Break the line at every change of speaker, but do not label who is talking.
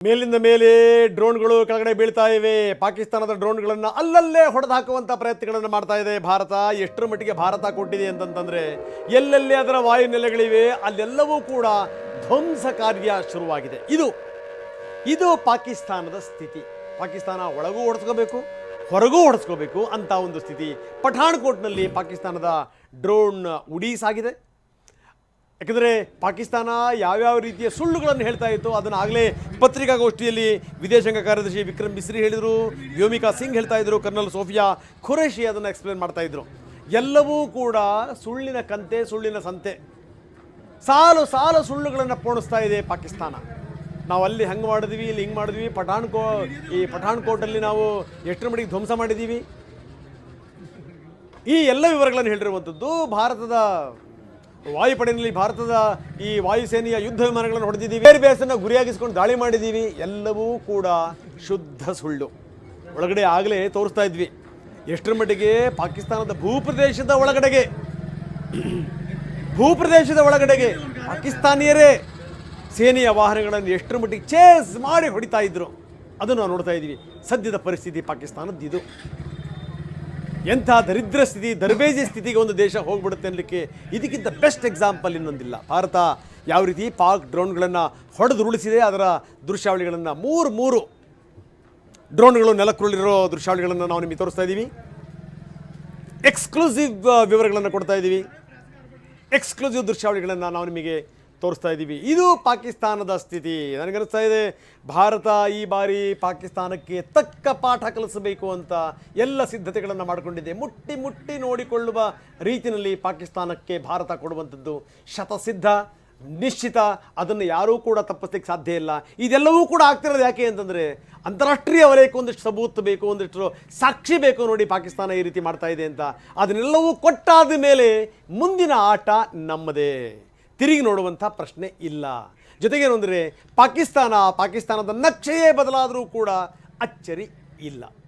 ಮೇಲಿಂದ ಮೇಲೆ ಡ್ರೋನ್ಗಳು ಕೆಳಗಡೆ ಬೀಳ್ತಾ ಇವೆ. ಪಾಕಿಸ್ತಾನದ ಡ್ರೋನ್ಗಳನ್ನು ಅಲ್ಲಲ್ಲೇ ಹೊಡೆದು ಹಾಕುವಂಥ ಪ್ರಯತ್ನಗಳನ್ನು ಮಾಡ್ತಾ ಇದೆ ಭಾರತ. ಎಷ್ಟರ ಮಟ್ಟಿಗೆ ಭಾರತ ಕೊಟ್ಟಿದೆ ಅಂತಂತಂದರೆ, ಎಲ್ಲೆಲ್ಲಿ ಅದರ ವಾಯುನೆಲೆಗಳಿವೆ ಅಲ್ಲೆಲ್ಲವೂ ಕೂಡ ಧ್ವಂಸ ಕಾರ್ಯ ಶುರುವಾಗಿದೆ. ಇದು ಪಾಕಿಸ್ತಾನದ ಸ್ಥಿತಿ. ಪಾಕಿಸ್ತಾನ ಒಳಗೂ ಹೊಡೆಸ್ಕೋಬೇಕು, ಹೊರಗೂ ಹೊಡೆಸ್ಕೋಬೇಕು ಅಂತ ಒಂದು ಸ್ಥಿತಿ ಪಠಾಣ್ಕೋಟ್ನಲ್ಲಿ ಪಾಕಿಸ್ತಾನದ ಡ್ರೋನ್ ಉಡೀಸಾಗಿದೆ. ಯಾಕೆಂದರೆ ಪಾಕಿಸ್ತಾನ ಯಾವ್ಯಾವ ರೀತಿಯ ಸುಳ್ಳುಗಳನ್ನು ಹೇಳ್ತಾ ಇತ್ತು ಅದನ್ನು ಆಗಲೇ ಪತ್ರಿಕಾಗೋಷ್ಠಿಯಲ್ಲಿ ವಿದೇಶಾಂಗ ಕಾರ್ಯದರ್ಶಿ ವಿಕ್ರಮ್ ಮಿಸ್ರಿ ಹೇಳಿದರು, ವ್ಯೋಮಿಕಾ ಸಿಂಗ್ ಹೇಳ್ತಾ ಇದ್ರು, ಕರ್ನಲ್ ಸೋಫಿಯಾ ಖುರೇಷಿ ಅದನ್ನು ಎಕ್ಸ್ಪ್ಲೇನ್ ಮಾಡ್ತಾ ಇದ್ರು. ಎಲ್ಲವೂ ಕೂಡ ಸುಳ್ಳಿನ ಕಂತೆ, ಸುಳ್ಳಿನ ಸಂತೆ, ಸಾಲು ಸಾಲು ಸುಳ್ಳುಗಳನ್ನು ಪೋಣಿಸ್ತಾ ಇದೆ ಪಾಕಿಸ್ತಾನ. ನಾವು ಅಲ್ಲಿ ಹಂಗೆ ಮಾಡಿದ್ವಿ, ಇಲ್ಲಿ ಹಿಂಗೆ ಮಾಡಿದ್ವಿ, ಪಠಾಣ್ಕೋಟಲ್ಲಿ ನಾವು ಎಷ್ಟರ ಮಟ್ಟಿಗೆ ಧ್ವಂಸ ಮಾಡಿದ್ದೀವಿ, ಈ ಎಲ್ಲ ವಿವರಗಳನ್ನು ಹೇಳಿರುವಂಥದ್ದು. ಭಾರತದ ವಾಯುಪಡೆಯಲ್ಲಿ ಭಾರತದ ಈ ವಾಯುಸೇನೆಯ ಯುದ್ಧ ವಿಮಾನಗಳನ್ನು ಹೊಡೆದಿದ್ದೀವಿ, ಏರ್ ಬೇಸನ್ನು ಗುರಿಯಾಗಿಸ್ಕೊಂಡು ದಾಳಿ ಮಾಡಿದ್ದೀವಿ, ಎಲ್ಲವೂ ಕೂಡ ಶುದ್ಧ ಸುಳ್ಳು. ಒಳಗಡೆ ಆಗಲೇ ತೋರಿಸ್ತಾ ಇದ್ವಿ ಎಷ್ಟರ ಮಟ್ಟಿಗೆ ಪಾಕಿಸ್ತಾನದ ಭೂಪ್ರದೇಶದ ಒಳಗಡೆಗೆ ಪಾಕಿಸ್ತಾನಿಯರೇ ಸೇನೆಯ ವಾಹನಗಳನ್ನು ಎಷ್ಟರ ಮಟ್ಟಿಗೆ ಚೇಸ್ ಮಾಡಿ ಹೊಡಿತಾ ಇದ್ರು, ಅದನ್ನು ನಾವು ನೋಡ್ತಾ ಇದ್ದೀವಿ. ಸದ್ಯದ ಪರಿಸ್ಥಿತಿ ಪಾಕಿಸ್ತಾನದ್ದು ಇದು. ಎಂಥ ದರಿದ್ರ ಸ್ಥಿತಿ, ದರ್ಬೇಜಿ ಸ್ಥಿತಿಗೆ ಒಂದು ದೇಶ ಹೋಗ್ಬಿಡುತ್ತೆ ಅನ್ನಲಿಕ್ಕೆ ಇದಕ್ಕಿಂತ ಬೆಸ್ಟ್ ಎಕ್ಸಾಂಪಲ್ ಇನ್ನೊಂದಿಲ್ಲ. ಭಾರತ ಯಾವ ರೀತಿ ಪಾಕ್ ಡ್ರೋನ್ಗಳನ್ನು ಹೊಡೆದುರುಳಿಸಿದೆ ಅದರ ದೃಶ್ಯಾವಳಿಗಳನ್ನು, ಮೂರು ಡ್ರೋನ್ಗಳು ನೆಲಕ್ಕುರುಳಿರೋ ದೃಶ್ಯಾವಳಿಗಳನ್ನು ನಾವು ನಿಮಗೆ ತೋರಿಸ್ತಾ ಇದ್ದೀವಿ. ಎಕ್ಸ್ಕ್ಲೂಸಿವ್ ವಿವರಗಳನ್ನು ಕೊಡ್ತಾ ಇದ್ದೀವಿ, ಎಕ್ಸ್ಕ್ಲೂಸಿವ್ ದೃಶ್ಯಾವಳಿಗಳನ್ನು ನಾವು ನಿಮಗೆ ತೋರಿಸ್ತಾ ಇದ್ದೀವಿ. ಇದು ಪಾಕಿಸ್ತಾನದ ಸ್ಥಿತಿ. ನನಗನ್ನಿಸ್ತಾ ಇದೆ ಭಾರತ ಈ ಬಾರಿ ಪಾಕಿಸ್ತಾನಕ್ಕೆ ತಕ್ಕ ಪಾಠ ಕಲಿಸಬೇಕು ಅಂತ ಎಲ್ಲ ಸಿದ್ಧತೆಗಳನ್ನು ಮಾಡಿಕೊಂಡಿದೆ. ಮುಟ್ಟಿ ನೋಡಿಕೊಳ್ಳುವ ರೀತಿಯಲ್ಲಿ ಪಾಕಿಸ್ತಾನಕ್ಕೆ ಭಾರತ ಕೊಡುವಂಥದ್ದು ಶತಸಿದ್ಧ, ನಿಶ್ಚಿತ. ಅದನ್ನು ಯಾರೂ ಕೂಡ ತಪ್ಪಿಸ್ಲಿಕ್ಕೆ ಸಾಧ್ಯ ಇಲ್ಲ. ಇದೆಲ್ಲವೂ ಕೂಡ ಆಗ್ತಿರೋದು ಯಾಕೆ ಅಂತಂದರೆ, ಅಂತಾರಾಷ್ಟ್ರೀಯ ವಲಯಕ್ಕೆ ಒಂದಿಷ್ಟು ಸಬೂತ್ ಬೇಕು, ಒಂದಿಷ್ಟು ಸಾಕ್ಷಿ ಬೇಕು. ನೋಡಿ ಪಾಕಿಸ್ತಾನ ಈ ರೀತಿ ಮಾಡ್ತಾ ಇದೆ ಅಂತ. ಅದನ್ನೆಲ್ಲವೂ ಕೊಟ್ಟಾದ ಮೇಲೆ ಮುಂದಿನ ಆಟ ನಮ್ಮದೇ, ತಿರುಗಿ ನೋಡುವಂಥ ಪ್ರಶ್ನೆ ಇಲ್ಲ. ಜೊತೆಗೇನು ಅಂದರೆ ಪಾಕಿಸ್ತಾನದ ನಕ್ಷೆಯೇ ಬದಲಾದರೂ ಕೂಡ ಅಚ್ಚರಿ ಇಲ್ಲ.